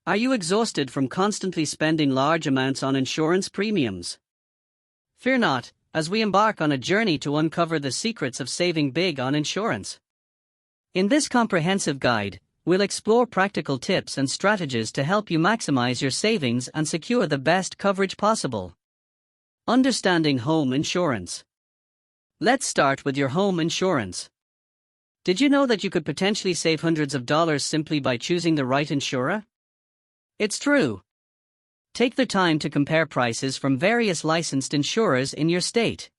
Are you exhausted from constantly spending large amounts on insurance premiums? Fear not, as we embark on a journey to uncover the secrets of saving big on insurance. In this comprehensive guide, we'll explore practical tips and strategies to help you maximize your savings and secure the best coverage possible. Understanding home insurance. Let's start with your home insurance. Did you know that you could potentially save hundreds of dollars simply by choosing the right insurer? It's true. Take the time to compare prices from various licensed insurers in your state.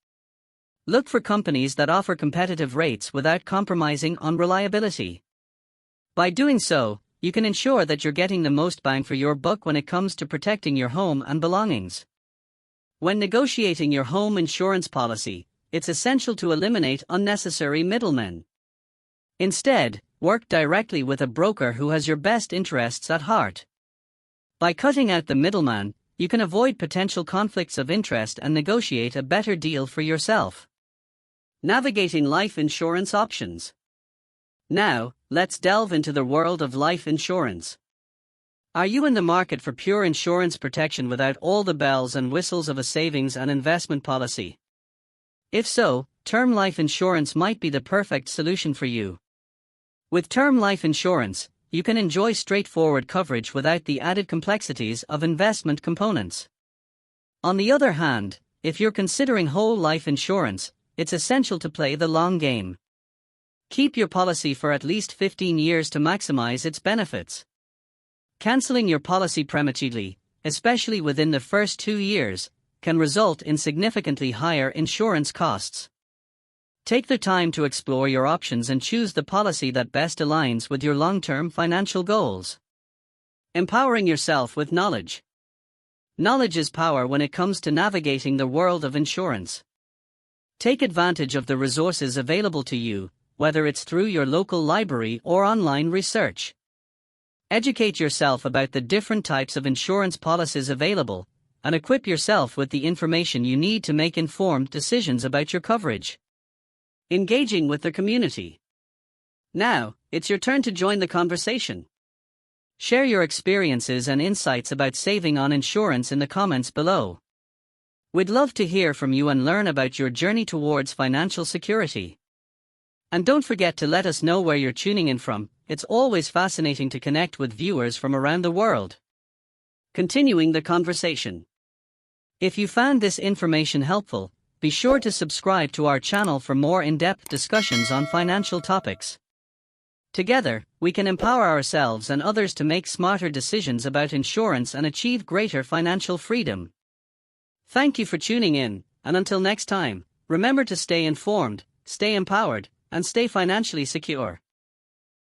Look for companies that offer competitive rates without compromising on reliability. By doing so, you can ensure that you're getting the most bang for your buck when it comes to protecting your home and belongings. When negotiating your home insurance policy, it's essential to eliminate unnecessary middlemen. Instead, work directly with a broker who has your best interests at heart. By cutting out the middleman, you can avoid potential conflicts of interest and negotiate a better deal for yourself. Navigating life insurance options. Now, let's delve into the world of life insurance. Are you in the market for pure insurance protection without all the bells and whistles of a savings and investment policy? If so, term life insurance might be the perfect solution for you. With term life insurance, you can enjoy straightforward coverage without the added complexities of investment components. On the other hand, if you're considering whole life insurance, it's essential to play the long game. Keep your policy for at least 15 years to maximize its benefits. Canceling your policy prematurely, especially within the first 2 years, can result in significantly higher insurance costs. Take the time to explore your options and choose the policy that best aligns with your long-term financial goals. Empowering yourself with knowledge. Knowledge is power when it comes to navigating the world of insurance. Take advantage of the resources available to you, whether it's through your local library or online research. Educate yourself about the different types of insurance policies available, and equip yourself with the information you need to make informed decisions about your coverage. Engaging with the community. Now, it's your turn to join the conversation. Share your experiences and insights about saving on insurance in the comments below. We'd love to hear from you and learn about your journey towards financial security. And don't forget to let us know where you're tuning in from. It's always fascinating to connect with viewers from around the world. Continuing the conversation. If you found this information helpful, be sure to subscribe to our channel for more in-depth discussions on financial topics. Together, we can empower ourselves and others to make smarter decisions about insurance and achieve greater financial freedom. Thank you for tuning in, and until next time, remember to stay informed, stay empowered, and stay financially secure.